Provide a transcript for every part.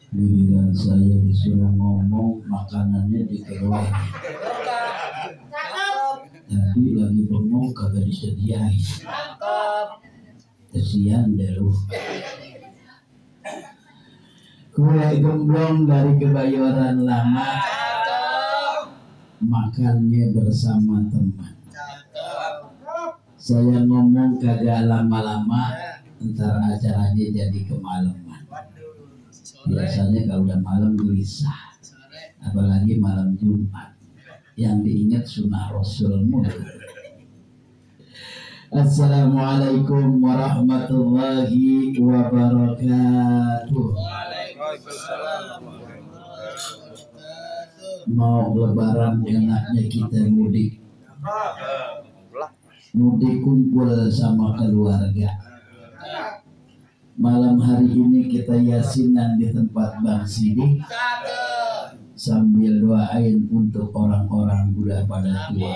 Giliran saya disuruh ngomong, makanannya dikeluar. Tadi lagi bengong kagak disediain. Kesian deh lu. Kue gemblong dari Kebayoran Lama, makannya bersama teman. Saya ngomong kagak lama-lama, ntar acaranya jadi kemalaman. Biasanya kalau udah malam gelisah, apalagi malam Jumat, yang diingat sunnah Rasulmu. Assalamualaikum warahmatullahi wabarakatuh. Mau lebaran enaknya kita mudik. Mudik kumpul sama keluarga. Malam hari ini kita yasinan di tempat Bang Sidik sambil doain untuk orang-orang muda pada tua.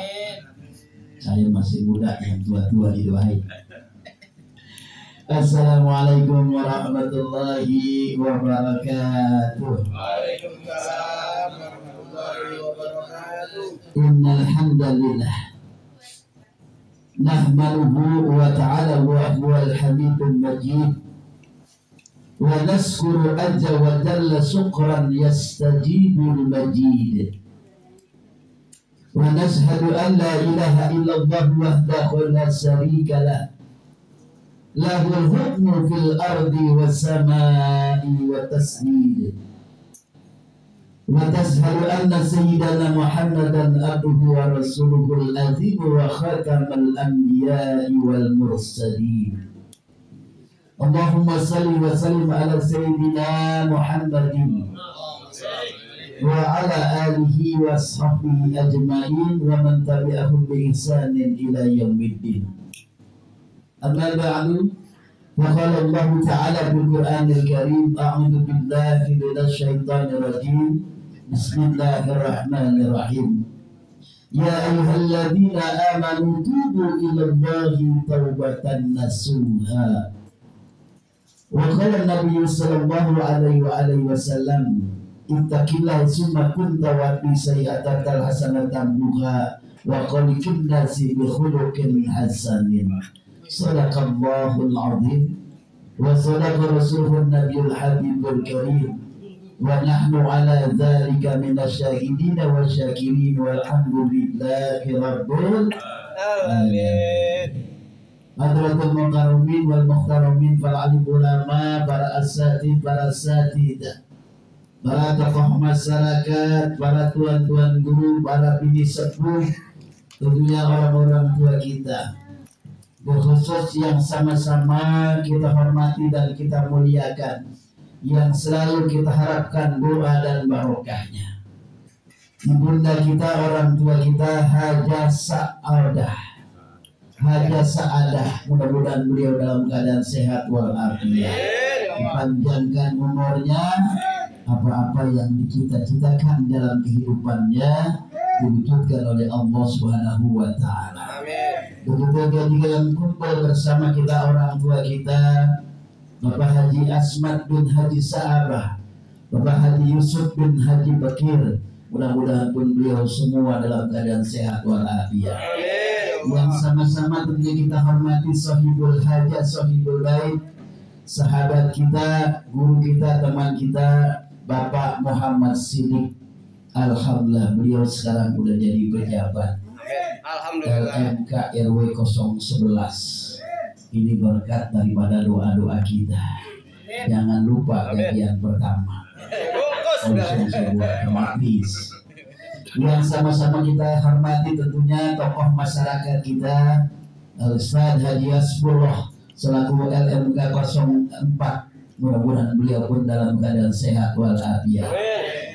Saya masih muda, yang tua-tua didoain. Assalamualaikum warahmatullahi wabarakatuh. Waalaikumsalam warahmatullahi wabarakatuh. Innal hamdalillah nahmaduhu wa ta'ala wa huwal hamidul majid. ونذكر عز وجل شكرا يستجيب المجيد ونشهد أن لا إله إلا الله وحده لا شريك له له الحكم في الأرض والسماء والتسديد ونشهد أن سيدنا محمدا عبده ورسوله العظيم وخاتم الأنبياء والمرسلين. Allahumma salli wa sallim ala sayyidina Muhammadin wa ala alihi wa sahbihi ajma'in wa man tabi'ahum bi ihsanin ila yaumiddin. Amma ba'du, wa qala Allah ta'ala bil Qur'anil Karim, a'udzu billahi minasy syaithanir rajim. Bismillahirrahmanirrahim. Ya ayyuhalladzina amanu tubu ila Allahi taubatan nasuha. Wa qala Nabi sallallahu alaihi wasallam, ittaqillah summa kunta wa bi sayyi'atal hasanatan buha wa qalikin nasi bi khuluqin hasanin. Sadaqallahul azim wa sadaqa rasuluhun nabiyul habibul karim wa nahnu ala dzalika minasyahidin wa syakirin walhamdulillahi rabbil alamin. Hadratul mukarramin wal muhtaramin, para alim ulama, para asatid, para asatidah, para tokoh masyarakat, para tuan-tuan guru, para bini sepuh, tentunya orang-orang tua kita, berkhusus yang sama-sama kita hormati dan kita muliakan, yang selalu kita harapkan doa dan barokahnya. Ibunda kita, orang tua kita, Hajah Sa'adah, Hajah Sa'adah, mudah-mudahan beliau dalam keadaan sehat walafiat, dipanjangkan umurnya, apa-apa yang dicita-citakan dalam kehidupannya diwujudkan oleh Allah Subhanahu wa Ta'ala. Begitu juga yang kumpul bersama kita orang tua kita, Bapak Haji Asmat bin Haji Sa'abah, Bapak Haji Yusuf bin Haji Bakir, mudah-mudahan pun beliau semua dalam keadaan sehat walafiat. Yang sama-sama tentunya kita hormati sahibul hajat, sahibul bait, sahabat kita, guru kita, teman kita, Bapak Muhammad Sidik. Alhamdulillah beliau sekarang udah jadi pejabat LMK RW 011. Ini berkat daripada doa-doa kita. Jangan lupa kajian pertama konsumsi buat kemaknis. Yang sama-sama kita hormati tentunya tokoh masyarakat kita, Ustaz Haji Asbullah selaku LMK 04. Mudah-mudahan beliau pun dalam keadaan sehat walafiat.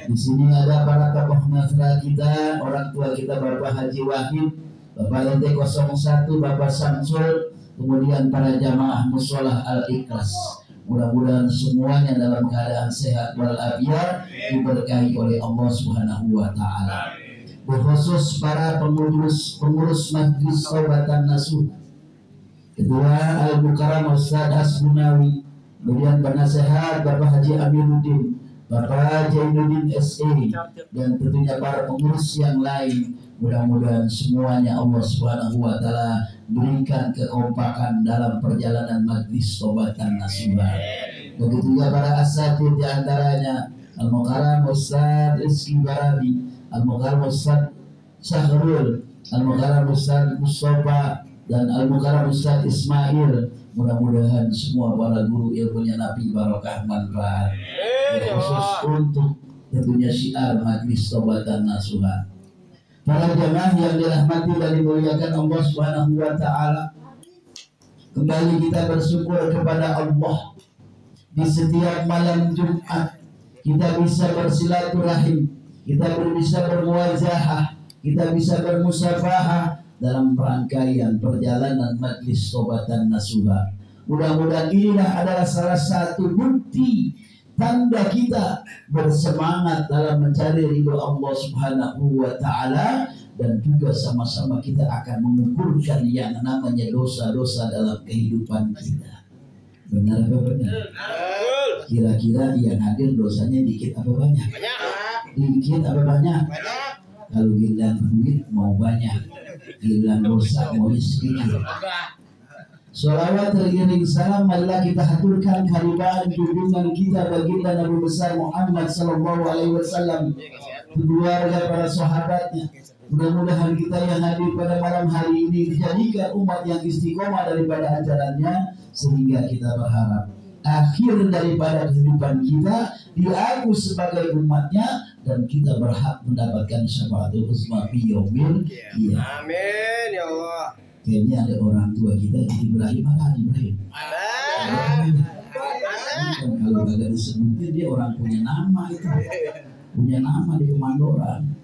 Di sini ada para tokoh masyarakat kita, orang tua kita, Bapak Haji Wahid, Bapak LT 01, Bapak Samsul, kemudian para jamaah Musholah Al-Ikhlas. Mudah-mudahan semuanya dalam keadaan sehat walafiat, diberkahi oleh Allah Subhanahu wa Ta'ala. berkhusus para pengurus Majelis Taubatan Nasuha. Kedua, Al-Mukarram Ustaz Hasbunawi, kemudian penasehat Bapak Haji Amiruddin, Bapak Jainuddin SE, dan tentunya para pengurus yang lain. Mudah-mudahan semuanya Allah Subhanahu wa Ta'ala berikan kekompakan dalam perjalanan Majelis Taubatan Nasuha. Begitu juga para asatidz, di antaranya Al-Mukarram Ustaz Rizky Barabi, Al-Mukarram Ustaz Syahrul, Al-Mukarram Ustaz Mustafa, dan Al-Mukarram Ustaz Ismail. Mudah-mudahan semua para guru ilmunya Nabi barokah manfaat, khusus untuk tentunya syiar Majelis Taubatan Nasuha. Para jamaah yang dirahmati dan dimuliakan Allah Subhanahu wa Ta'ala, kembali kita bersyukur kepada Allah. Di setiap malam Jumat kita bisa bersilaturahim, kita bisa bermuwajahah, kita bisa bermusafahah dalam rangkaian perjalanan Majelis Taubatan Nasuha. Mudah-mudahan inilah adalah salah satu bukti tanda kita bersemangat dalam mencari ridho Allah Subhanahu wa Ta'ala, dan juga sama-sama kita akan mengukurkan yang namanya dosa-dosa dalam kehidupan kita. Benar apa benar? Kira-kira yang hadir dosanya dikit apa banyak? Dikit apa banyak? Kalau giliran duit mau banyak, giliran dosa mau sedikit. Sholawat teriring salam marilah kita haturkan kehadiran junjungan kita baginda Nabi besar Muhammad sallallahu alaihi wasallam, keluarga para sahabatnya. Mudah-mudahan kita yang hadir pada malam hari ini dijadikan umat yang istiqomah daripada ajarannya, sehingga kita berharap akhir daripada kehidupan kita diaku sebagai umatnya, dan kita berhak mendapatkan syafaatul uzma fi yaumil qiyamah. Amin ya Allah. Kayaknya ada orang tua kita Ibrahim, mana Ibrahim? Kalau kagak disebutin dia orang punya nama itu, punya nama di Mandoran.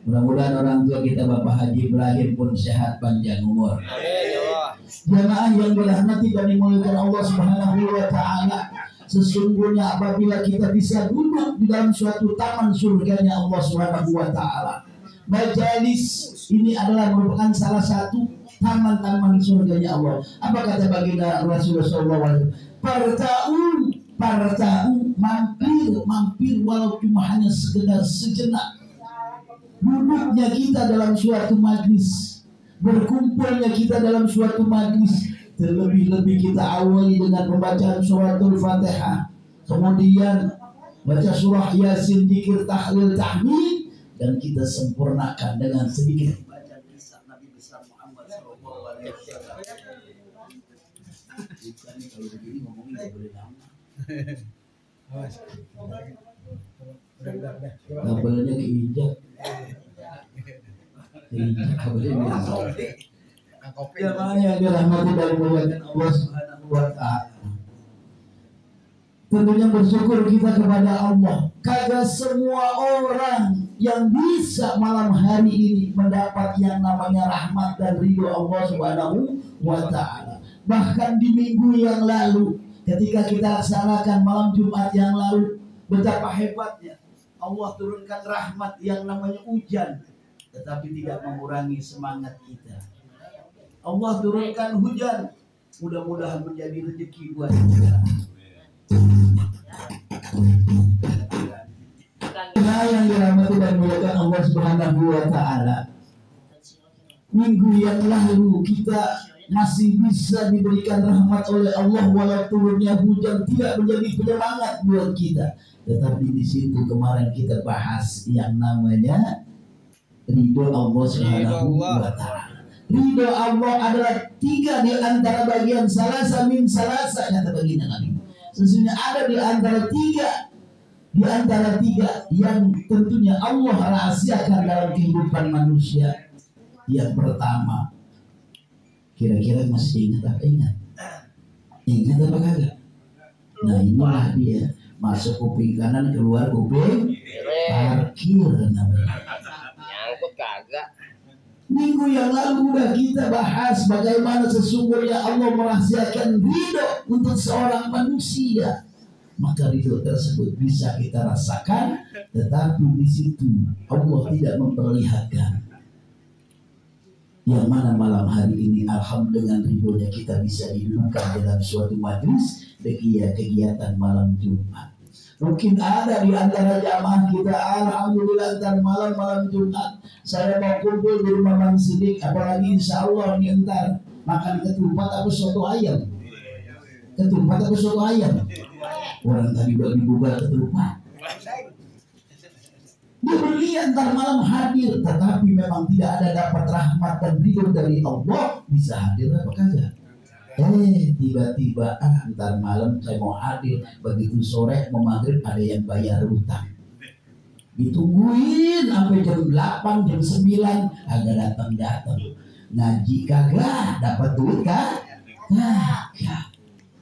Mudah-mudahan orang tua kita Bapak Haji Ibrahim pun sehat panjang umur. Jamaah yang dirahmati dan dimuliakan Allah Subhanahu wa Ta'ala, sesungguhnya apabila kita bisa duduk di dalam suatu taman surganya Allah Subhanahu wa Ta'ala, majelis ini adalah merupakan salah satu taman-taman surganya Allah. Apa kata baginda Rasulullah SAW? Parta'u, mampir walau cuma hanya sekedar sejenak. Duduknya kita dalam suatu majlis, berkumpulnya kita dalam suatu majlis, terlebih-lebih kita awali dengan pembacaan suratul Fatihah, kemudian baca surah Yasin, zikir, tahlil, tahmid, dan kita sempurnakan dengan sedikit baca kisah Nabi besar Muhammad sallallahu alaihi wasallam. Ini kalau begini ngomongin enggak boleh lama. Kabelnya keinjak. Yang dirahmati dan dimuliakan Allah Subhanahu wa Ta'ala, tentunya bersyukur kita kepada Allah. Kagak semua orang yang bisa malam hari ini mendapat yang namanya rahmat dan ridho Allah Subhanahu wa Ta'ala. Bahkan di minggu yang lalu ketika kita laksanakan malam Jumat yang lalu, betapa hebatnya Allah turunkan rahmat yang namanya hujan, tetapi tidak mengurangi semangat kita. Allah turunkan hujan, mudah-mudahan menjadi rezeki buat kita. Nah, yang dirahmati dan dimuliakan Allah Subhanahu wa Ta'ala, minggu yang lalu kita masih bisa diberikan rahmat oleh Allah walau turunnya hujan tidak menjadi penyemangat buat kita. Tetapi di situ kemarin kita bahas yang namanya ridho Allah Subhanahu wa Ta'ala. Ridho Allah adalah 3 di antara bagian salasa min salasa, kata baginda Nabi. Sesungguhnya ada di antara 3 yang tentunya Allah rahasiakan dalam kehidupan manusia. Yang pertama, kira-kira masih ingat apa ingat? Ingat apa kagak? Nah, inilah dia. Masuk kuping kanan, keluar kuping parkir namanya. Nyangkut kagak. Minggu yang lalu udah kita bahas bagaimana sesungguhnya Allah merahasiakan ridho untuk seorang manusia. Maka ridho tersebut bisa kita rasakan, tetapi di situ Allah tidak memperlihatkan. Yang mana malam hari ini alhamdulillah dengan ridhonya kita bisa didudukkan dalam suatu majlis kegiatan malam Jumat. Mungkin ada di antara jamaah kita, alhamdulillah dan malam Jumat saya mau kumpul di rumah Bang Sidik, apalagi insya Allah nih entar makan ketupat atau soto ayam. Ketupat atau soto ayam. Orang tadi udah dibuka ketupat. Dia berlian ntar malam hadir, tetapi memang tidak ada dapat rahmat dan ridho dari Allah, bisa hadir apa kagak? Tiba-tiba ntar malam saya mau hadir, begitu sore mau maghrib ada yang bayar utang, ditungguin sampai jam 8 jam 9 agak datang ngaji kagak dapat duit kagak.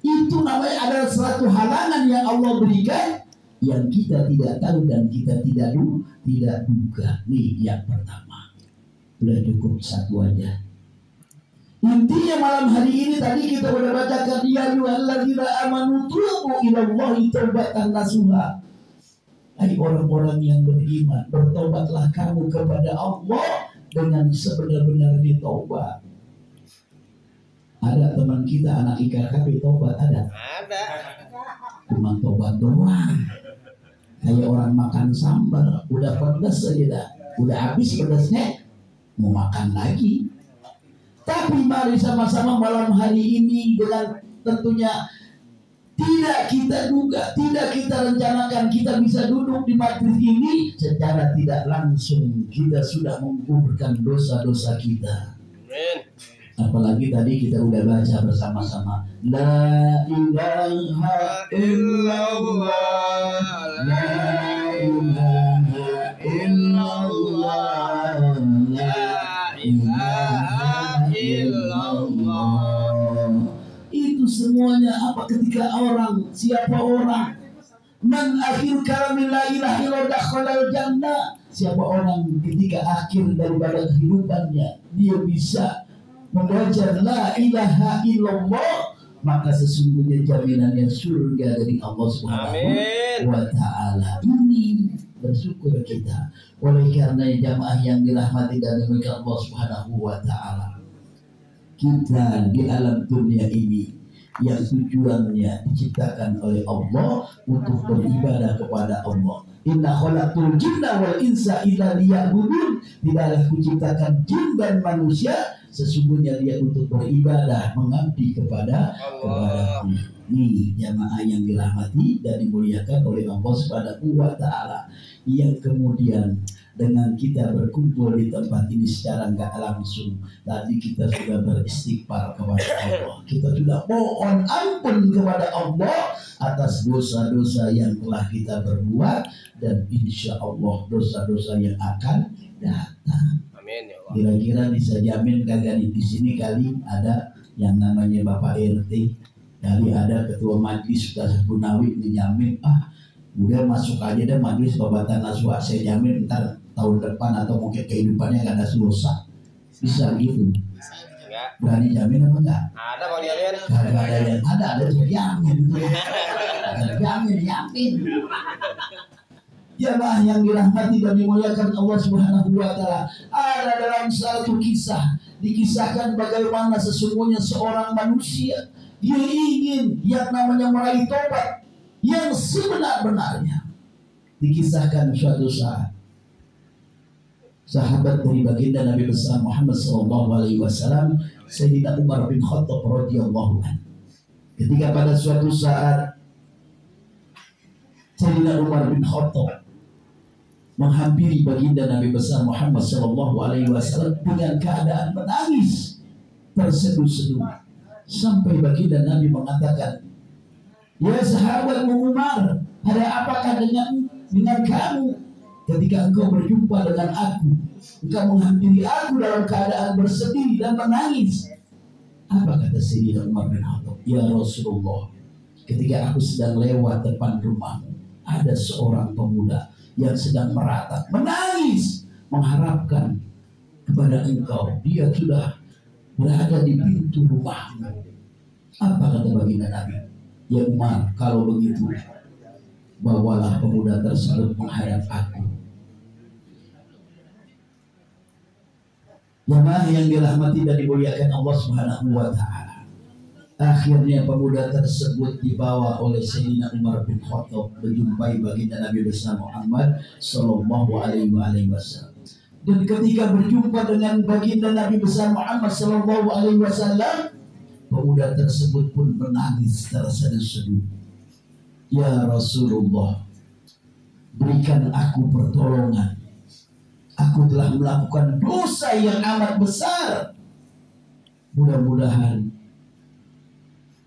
Itu namanya adalah suatu halangan yang Allah berikan yang kita tidak tahu dan kita tidak duga. Nih yang pertama, udah cukup satu aja. Intinya malam hari ini tadi kita udah bacakan, ya ayyuhalladzina amanu tubu ilallahi taubatan nasuha. Hai orang-orang yang beriman, bertobatlah kamu kepada Allah dengan sebenar-benarnya taubat. Ada teman kita anak IKKP tobat ada? Ada. Cuma tobat doang. Kayak orang makan sambal, udah pedas aja dah, udah habis pedasnya, mau makan lagi. Tapi mari sama-sama malam hari ini dengan tentunya tidak kita duga, tidak kita rencanakan, kita bisa duduk di majlis ini secara tidak langsung kita sudah menguburkan dosa-dosa kita. Amin. Apalagi tadi kita udah baca bersama-sama, La ilaha illallah, La ilaha illallah, La ilaha illallah. Itu semuanya apa? Ketika siapa orang man akhir kalamil la ilaha illallah dakhalal jannah, siapa orang ketika akhir daripada kehidupannya dia bisa membaca la ilaha illallah, maka sesungguhnya jaminannya surga dari Allah Subhanahu wa ta'ala. Ini bersyukur kita oleh karena jamaah yang dirahmati dan dimuliakan Allah Subhanahu wa ta'ala. Kita di alam dunia ini yang tujuannya diciptakan oleh Allah untuk beribadah kepada Allah. Inna khalaqtul jinna wal insa illa liya'budun. Tidaklah kuciptakan jin dan manusia sesungguhnya dia untuk beribadah, mengabdi kepada Allah. Nih jamaah yang dirahmati dan dimuliakan oleh Allah Subhanahu wa ta'ala, yang kemudian dengan kita berkumpul di tempat ini secara nggak langsung, tadi kita sudah beristighfar kepada Allah, kita sudah mohon ampun kepada Allah atas dosa-dosa yang telah kita berbuat, dan insya Allah dosa-dosa yang akan datang. Amin ya Allah. Kira-kira bisa jamin kagak di sini kali ada yang namanya Bapak RT, kali ada ketua majlis Ustaz Gunawi menjamin, udah masuk aja deh majlis babatan naswa, saya jamin ntar tahun depan atau mungkin kehidupannya gak ada dosa. Bisa gitu? Enggak. Berani jamin apa enggak? Ada Bang Yamin. Gak ada yang ada jamin. Yamin. Jamaah yang dirahmati dan dimuliakan Allah Subhanahu wa ta'ala, ada dalam satu kisah dikisahkan bagaimana sesungguhnya seorang manusia dia ingin yang namanya meraih tobat yang sebenar-benarnya. Dikisahkan suatu saat sahabat dari baginda Nabi besar Muhammad SAW, Sayyidina Umar bin Khattab radhiyallahu anhu, ketika pada suatu saat Sayyidina Umar bin Khattab menghampiri baginda Nabi besar Muhammad SAW dengan keadaan menangis terseduh-seduh, sampai baginda Nabi mengatakan, ya sahabat Umar, ada apakah dengan kamu ketika engkau berjumpa dengan aku, engkau menghampiri aku dalam keadaan bersedih dan menangis? Apa kata Sayyidina Umar bin Khattab? Ya Rasulullah, ketika aku sedang lewat depan rumahmu, ada seorang pemuda yang sedang meratap, menangis, mengharapkan kepada engkau. Dia sudah berada di pintu rumahmu. Apa kata baginda Nabi? Ya Umar, kalau begitu bawalah pemuda tersebut menghadap aku. Jamaah yang dirahmati dan dimuliakan Allah Subhanahu wa taala. Akhirnya pemuda tersebut dibawa oleh Sayyidina Umar bin Khattab menjumpai baginda Nabi besar Muhammad sallallahu alaihi wasallam. Dan ketika berjumpa dengan baginda Nabi besar Muhammad sallallahu alaihi wasallam, pemuda tersebut pun menangis terseduh-seduh. Ya Rasulullah, berikan aku pertolongan. Aku telah melakukan dosa yang amat besar. Mudah-mudahan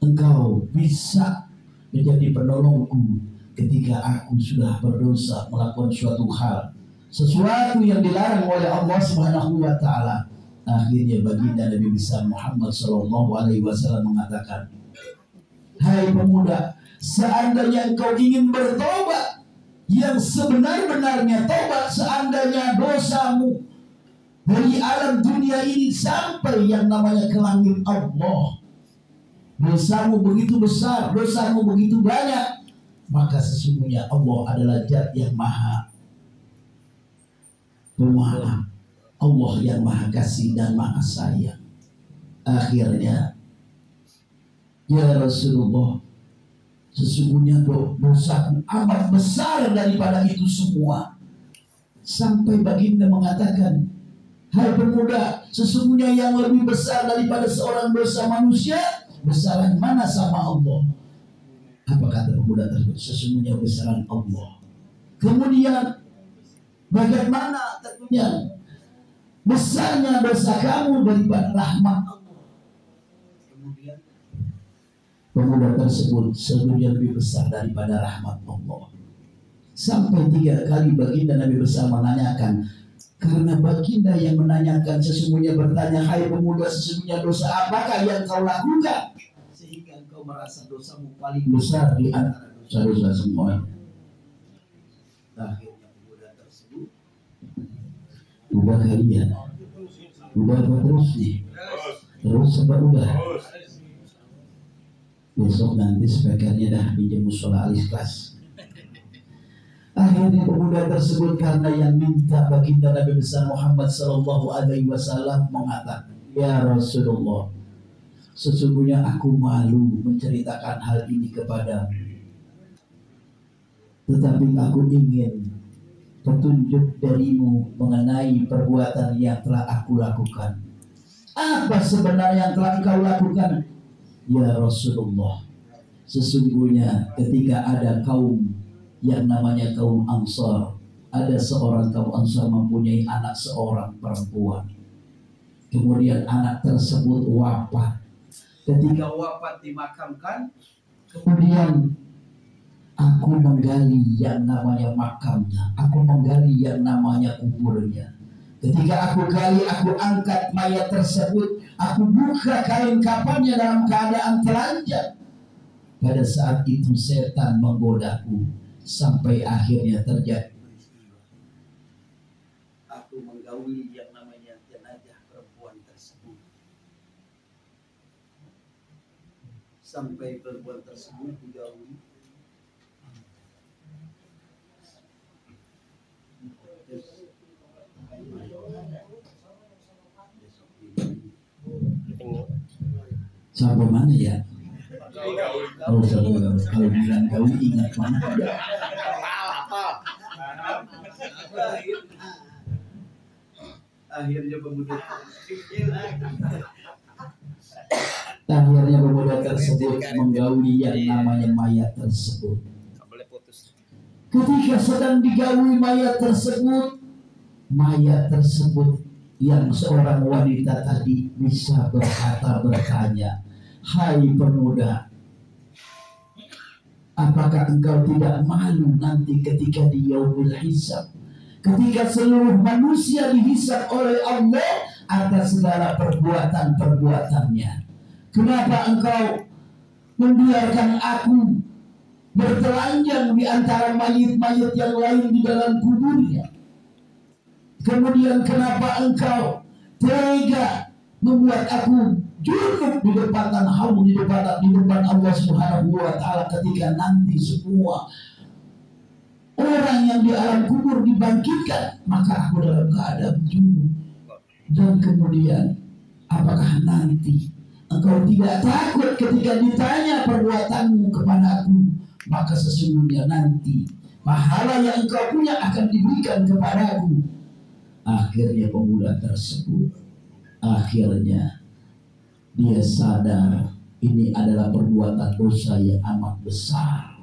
Engkau bisa menjadi penolongku ketika aku sudah berdosa melakukan suatu hal, sesuatu yang dilarang oleh Allah Subhanahu wa taala. Akhirnya baginda Nabi besar Muhammad sallallahu alaihi wasallam mengatakan, "Hai pemuda, seandainya engkau ingin bertobat yang sebenar-benarnya tobat, seandainya dosamu dari alam dunia ini sampai yang namanya ke langit Allah, dosamu begitu besar, dosamu begitu banyak, maka sesungguhnya Allah adalah Zat yang maha pemaaf, Allah yang maha kasih dan maha sayang." Akhirnya, ya Rasulullah, sesungguhnya dosaku amat besar daripada itu semua. Sampai baginda mengatakan, "Hai pemuda, sesungguhnya yang lebih besar daripada seorang dosa manusia, besaran mana sama Allah?" Apa kata pemuda tersebut? Sesungguhnya besaran Allah. Kemudian, bagaimana tentunya besarnya dosa kamu daripada rahmat Allah? Kemudian pemuda tersebut sesungguhnya lebih besar daripada rahmat Allah. Sampai 3 kali baginda Nabi besar menanyakan. Karena baginda yang menanyakan sesungguhnya bertanya, "Hai pemuda, sesungguhnya dosa apakah yang kau lakukan sehingga engkau merasa dosamu paling besar di antara dosa-dosa semuanya?" Akhirnya pemuda tersebut, udah kalian, udah apa terus nih? Terus apa udah? Besok nanti speakernya dah pinjam musola Al-Ikhlas. Akhirnya pemuda tersebut karena yang minta baginda Nabi besar Muhammad sallallahu alaihi wasallam mengatakan, "Ya Rasulullah, sesungguhnya aku malu menceritakan hal ini kepadamu, tetapi aku ingin petunjuk darimu mengenai perbuatan yang telah aku lakukan. Apa sebenarnya yang telah engkau lakukan?" "Ya Rasulullah, sesungguhnya ketika ada kaum yang namanya kaum Ansar, ada seorang kaum Ansar mempunyai anak seorang perempuan. Kemudian anak tersebut wafat. Ketika wafat dimakamkan, kemudian aku menggali yang namanya makamnya, aku menggali yang namanya kuburnya. Ketika aku gali, aku angkat mayat tersebut, aku buka kain kafannya dalam keadaan telanjang. Pada saat itu setan menggodaku sampai akhirnya terjadi peristiwa. Aku menggauli yang namanya jenazah perempuan tersebut. Sampai perempuan tersebut digauli, sampai mana ya? Kalau bilang gaul ingat mana? Akhirnya pemuda tersebut menggauli yang namanya mayat tersebut. Ketika sedang digauli mayat tersebut yang seorang wanita tadi bisa bertanya, "Hai pemuda, apakah engkau tidak malu nanti ketika di yaumul hisab, ketika seluruh manusia dihisab oleh Allah atas segala perbuatan-perbuatannya? Kenapa engkau membiarkan aku bertelanjang di antara mayit-mayit yang lain di dalam kuburnya? Kemudian kenapa engkau tega membuat aku junub di depan haul di depan Allah Subhanahu wa taala ketika nanti semua orang yang di alam kubur dibangkitkan, maka aku dalam keadaan junub?" Dan kemudian, apakah nanti engkau tidak takut ketika ditanya perbuatanmu kepadaku? Maka sesungguhnya nanti pahala yang engkau punya akan diberikan kepadaku. Akhirnya pemuda tersebut, akhirnya dia sadar ini adalah perbuatan dosa yang amat besar.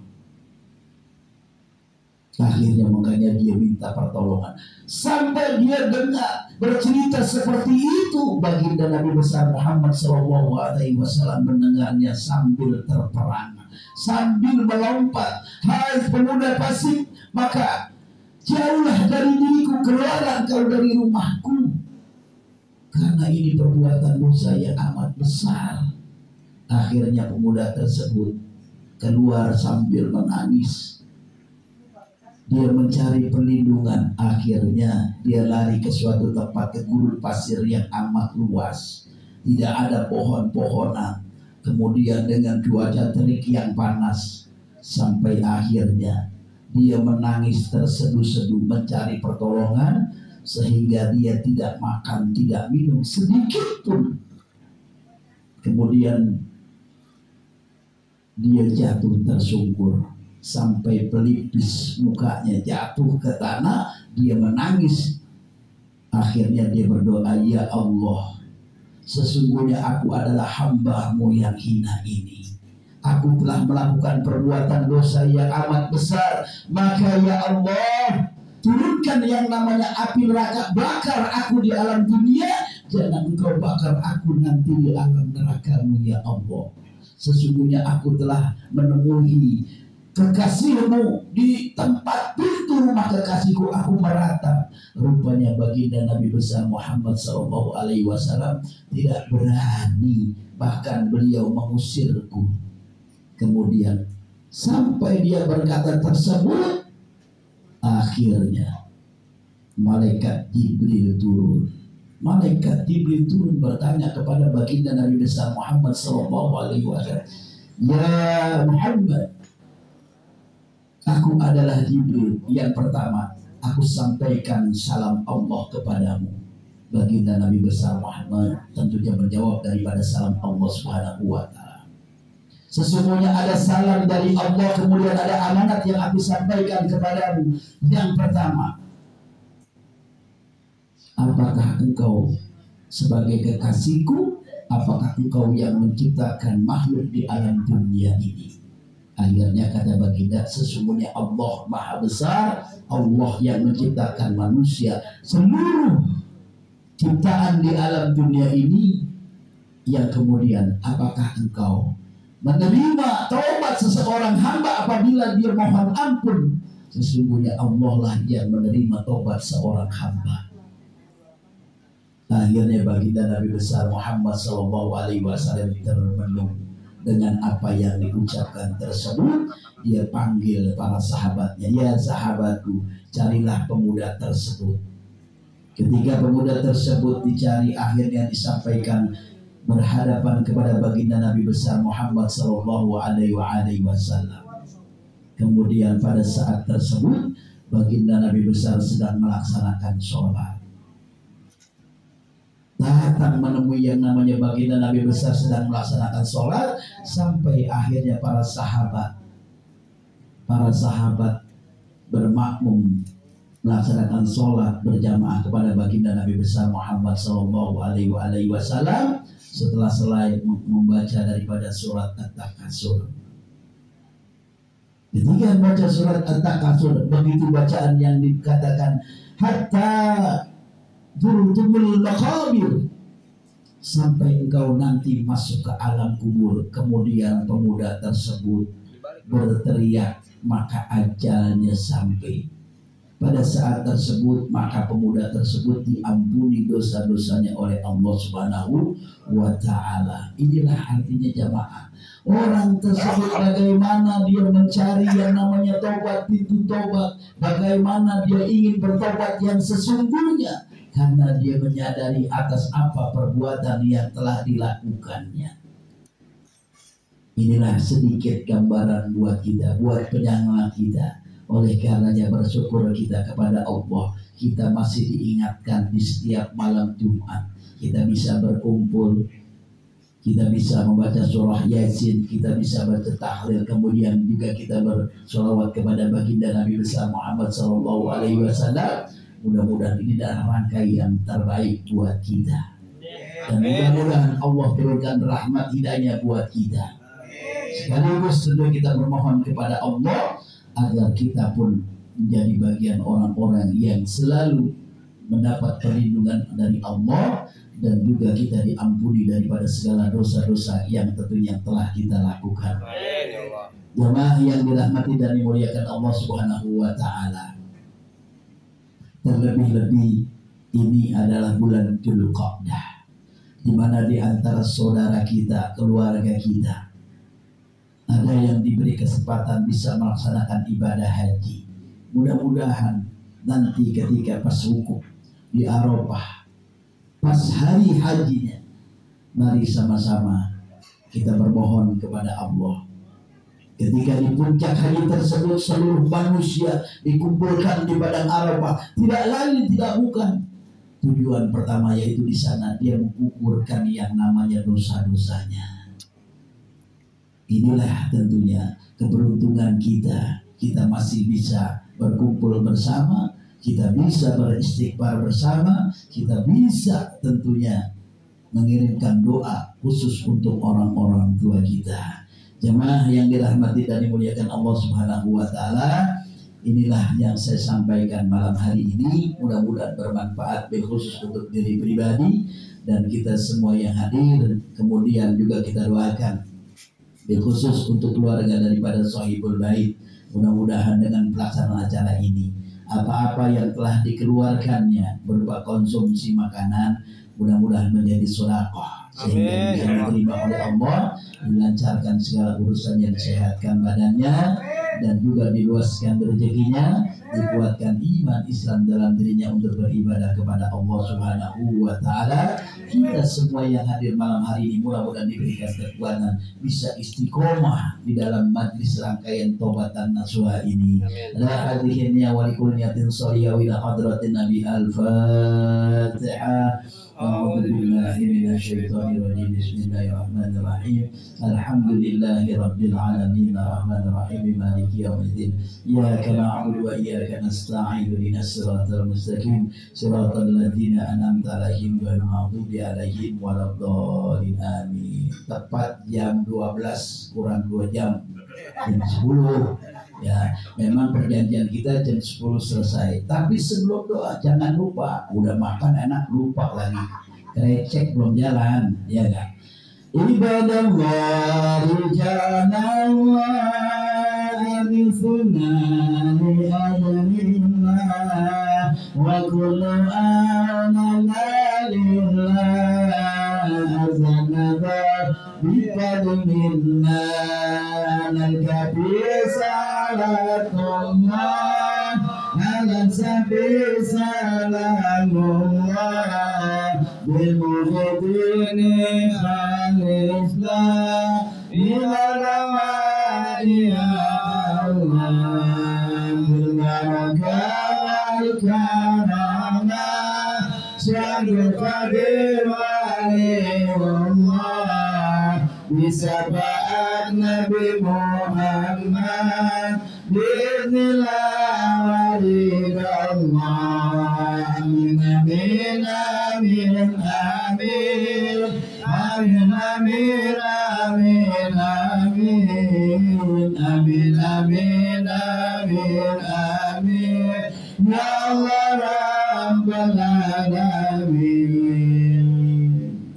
Akhirnya makanya dia minta pertolongan. Sampai dia dengar bercerita seperti itu, baginda Nabi besar Muhammad SAW mendengarnya sambil terperangah, sambil melompat. Hai pemuda fasik, maka jauhlah dari diriku, keluarlah engkau dari rumahku, karena ini perbuatan dosa yang amat besar. Akhirnya pemuda tersebut keluar sambil menangis. Dia mencari perlindungan. Akhirnya dia lari ke suatu tempat, ke gurun pasir yang amat luas, tidak ada pohon-pohonan, kemudian dengan cuaca terik yang panas. Sampai akhirnya dia menangis terseduh-seduh mencari pertolongan, sehingga dia tidak makan, tidak minum sedikit pun. Kemudian dia jatuh tersungkur sampai pelipis mukanya jatuh ke tanah. Dia menangis. Akhirnya dia berdoa, ya Allah, sesungguhnya aku adalah hamba-Mu yang hina ini. Aku telah melakukan perbuatan dosa yang amat besar. Maka ya Allah, turunkan yang namanya api neraka, bakar aku di alam dunia. Jangan Engkau bakar aku nanti di alam neraka-Mu ya Allah. Sesungguhnya aku telah menemui kekasih-Mu di tempat pintu rumah kekasihku, aku meratap. Rupanya baginda Nabi besar Muhammad SAW tidak berani, bahkan beliau mengusirku. Kemudian sampai dia berkata tersebut, akhirnya malaikat Jibril turun. Malaikat Jibril turun bertanya kepada baginda Nabi besar Muhammad SAW, ya Muhammad, aku adalah Jibril. Yang pertama, aku sampaikan salam Allah kepadamu. Baginda Nabi besar Muhammad tentunya menjawab daripada salam Allah Subhanahu wa Ta'ala. Sesungguhnya ada salam dari Allah, kemudian ada amanat yang aku sampaikan kepadamu. Yang pertama, apakah engkau sebagai kekasihku? Apakah engkau yang menciptakan makhluk di alam dunia ini? Akhirnya kata baginda, sesungguhnya Allah Maha Besar, Allah yang menciptakan manusia, seluruh ciptaan di alam dunia ini. Yang kemudian, apakah engkau menerima taubat seseorang hamba apabila dia mohon ampun? Sesungguhnya Allah lah yang menerima taubat seorang hamba. Akhirnya baginda Nabi besar Muhammad SAW termenung dengan apa yang diucapkan tersebut. Dia panggil para sahabatnya, ya sahabatku, carilah pemuda tersebut. Ketika pemuda tersebut dicari, akhirnya disampaikan berhadapan kepada baginda Nabi besar Muhammad SAW. Kemudian pada saat tersebut baginda Nabi besar sedang melaksanakan sholat. Datang menemui yang namanya baginda Nabi besar sedang melaksanakan sholat. Sampai akhirnya para sahabat bermakmum melaksanakan sholat berjamaah kepada baginda Nabi besar Muhammad SAW. Setelah selesai membaca daripada surat At-Takasur, ketika membaca surat At-Takasur, begitu bacaan yang dikatakan hatta turtumul maqabir, sampai engkau nanti masuk ke alam kubur. Kemudian pemuda tersebut berteriak, maka ajalnya sampai. Pada saat tersebut maka pemuda tersebut diampuni dosa-dosanya oleh Allah Subhanahu wa Ta'ala. Inilah artinya jamaah. Orang tersebut bagaimana dia mencari yang namanya taubat, pintu taubat, bagaimana dia ingin bertobat yang sesungguhnya, karena dia menyadari atas apa perbuatan yang telah dilakukannya. Inilah sedikit gambaran buat kita, buat penyangga kita, Oleh karenanya bersyukur kita kepada Allah, kita masih diingatkan di setiap malam Jumat kita bisa berkumpul, kita bisa membaca surah Yasin, kita bisa baca tahlil, kemudian juga kita bersolawat kepada baginda Nabi besar Muhammad SAW. Mudah-mudahan ini adalah rangkaian terbaik buat kita, dan mudah-mudahan Allah turunkan rahmat hidayah buat kita. Sekaligus tentu kita bermohon kepada Allah agar kita pun menjadi bagian orang-orang yang selalu mendapat perlindungan dari Allah, dan juga kita diampuni daripada segala dosa-dosa yang tentunya telah kita lakukan. Jemaah yang dirahmati dan dimuliakan Allah Subhanahu wa taala. Terlebih-lebih ini adalah bulan Dzulqa'dah, di mana di antara saudara kita, keluarga kita, ada yang diberi kesempatan bisa melaksanakan ibadah haji. Mudah-mudahan nanti ketika pas wukuf di Arafah, pas hari hajinya, mari sama-sama kita bermohon kepada Allah. Ketika di puncak haji tersebut seluruh manusia dikumpulkan di padang Arafah, tidak lain tidak bukan tujuan pertama, yaitu di sana dia mengukurkan yang namanya dosa-dosanya. Inilah tentunya keberuntungan kita. Kita masih bisa berkumpul bersama, kita bisa beristighfar bersama, kita bisa tentunya mengirimkan doa khusus untuk orang-orang tua kita. Jemaah yang dirahmati dan dimuliakan Allah Subhanahu wa taala, inilah yang saya sampaikan malam hari ini. Mudah-mudahan bermanfaat khusus untuk diri pribadi dan kita semua yang hadir. Kemudian juga kita doakan khusus untuk keluarga daripada Sohibul Bait. Mudah-mudahan dengan pelaksanaan acara ini, apa-apa yang telah dikeluarkannya berupa konsumsi makanan, mudah-mudahan menjadi sedekah sehingga bisa diterima oleh Allah, dilancarkan segala urusannya, disehatkan badannya, dan juga diluaskan rezekinya, dikuatkan iman Islam dalam dirinya untuk beribadah kepada Allah Subhanahu wa taala. Kita semua yang hadir malam hari ini mudah-mudahan diberikan kekuatan bisa istiqomah di dalam majlis rangkaian Taubatan Nasuha ini. La hadhihi wa likulli niyatin shalihah ila hadratin Nabi al-Fatihah. A'udzu billahi minasyaitonir rajim. Bismillahirrahmanirrahim. Alhamdulillahi rabbil alamin arrahmanir rahim maliki yaumiddin. Iyyaka na'budu wa iyyaka nasta'in ihdinas siratal mustaqim siratal ladzina an'amta 'alaihim ghairil maghdubi 'alaihim waladdallin. Amin. Tepat jam 12 kurang 2 jam, jam 10. Ya, memang perjanjian kita jam 10 selesai. Tapi sebelum doa jangan lupa, udah makan enak lupa lagi. Krecek belum jalan, ya enggak? Ibadallahi jana wa anifuna li adrillah wa kullu ana lillah azanaba bifadlillah al-kabir salatullah ala sabi salamullah bimuhidini khalislah ila lawai ya Allah bilbarakah al-karamah syadul qadir waliyullah bisabaat Nabi Muhammad biiznillah walidallah. Amin amin amin amin amin amin amin amin amin amin amin amin ya Allah rabbal alamin.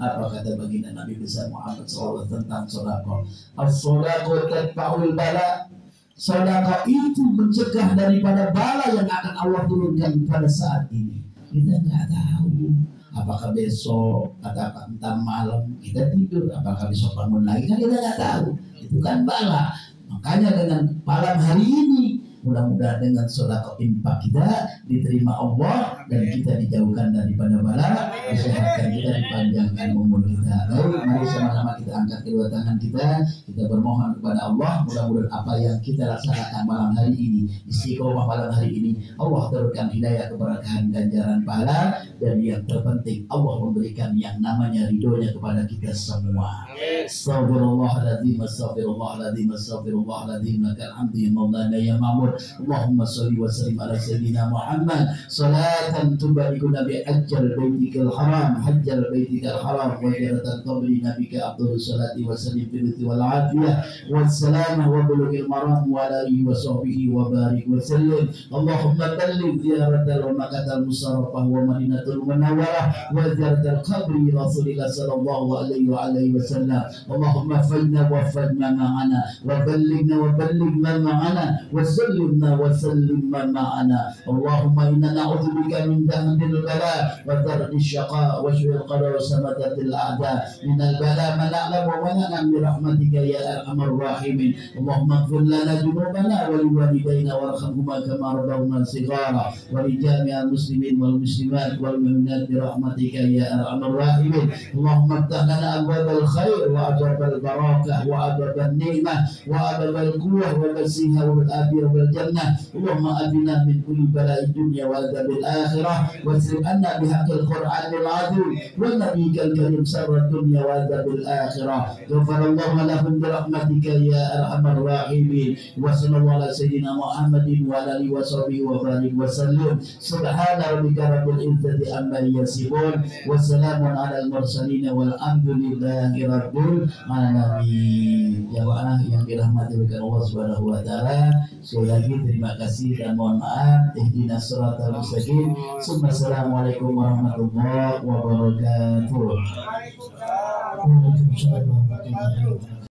Apa kata baginda Nabi besar Muhammad SAW tentang sedekah? As-sedekah tatba'ul bala. Sedekah itu mencegah daripada bala yang akan Allah turunkan pada saat ini. Kita nggak tahu apakah besok atau entah malam kita tidur, apakah besok bangun lagi, kan kita nggak tahu. Itu kan bala. Makanya dengan malam hari ini Mudah-mudahan dengan sedekah infak kita diterima Allah dan kita dijauhkan daripada bala, disehatkan kita, dipanjangkan umur kita. Baik, mari sama-sama kita angkat kedua tangan kita bermohon kepada Allah. Mudah-mudahan apa yang kita laksanakan malam hari ini, istiqomah malam hari ini, Allah turunkan hidayah, keberkahan, ganjaran pahala, dan yang terpenting Allah memberikan yang namanya ridhonya kepada kita semua. Astagfirullahaladzim, astagfirullahaladzim, astagfirullahaladzim, lakal hamdu ya maulana ya ma'mud. Allahumma sholli wa sallim ala sayyidina Muhammad salatan tubarikuna bi hajjal baitikal haram, hajjal baitikal haram wa jaratan qabri nabika abdul salati wa sallim biruti wal afiyah wa salamah wa bulughil maram wa alihi wa sahbihi wa barik wa sallim. Allahumma balligh ziyaratal makatal musarrafah wa madinatul munawwarah wa ziyaratal qabri rasulillah sallallahu alaihi wa alihi wa sallam. Allahumma fadna wa fadna ma'ana wa ballighna wa balligh ma ma'ana wa sallimna wa sallim ma ma'ana. Allahumma inna na'udzubika min dahdil bala wa dardil syaqa wa syu'il qada wa samadatil a'da min al bala ma na'lam wa ma na'lam bi rahmatika ya arhamar rahimin. Allahumma ighfir lana dhunubana wa liwalidayna warhamhuma kama rabbawna shighara wa li jami'il muslimin wal muslimat wal mu'minat bi rahmatika ya arhamar rahimin. Allahumma iftah lana abwabal khair wa abwabal barakah wa abwabal ni'mah wa abwabal quwwah wa basiha wa al-afiyah wal jannah. Allahumma abina min kulli bala'i dunya wa adzabil akhirah wa sirif anna bihaqqil qur'anil azim wa nabiyyikal karim sarra dunya wa adzabil akhirah. Ghafarallahu lahum bi rahmatika ya arhamar rahimin. Wa sallallahu ala sayyidina Muhammadin wa ala alihi wa sahbihi wa barik wa sallim. Subhana rabbika rabbil izzati amma yasifun wa salamun alal mursalin walhamdulillahi rabbil alamin. Jamaah yang dirahmati oleh Allah Subhanahu wa taala, sekali lagi terima kasih dan mohon maaf. Ihdinas siratal mustaqim. Assalamualaikum warahmatullahi wabarakatuh. Waalaikumsalam warahmatullahi wabarakatuh.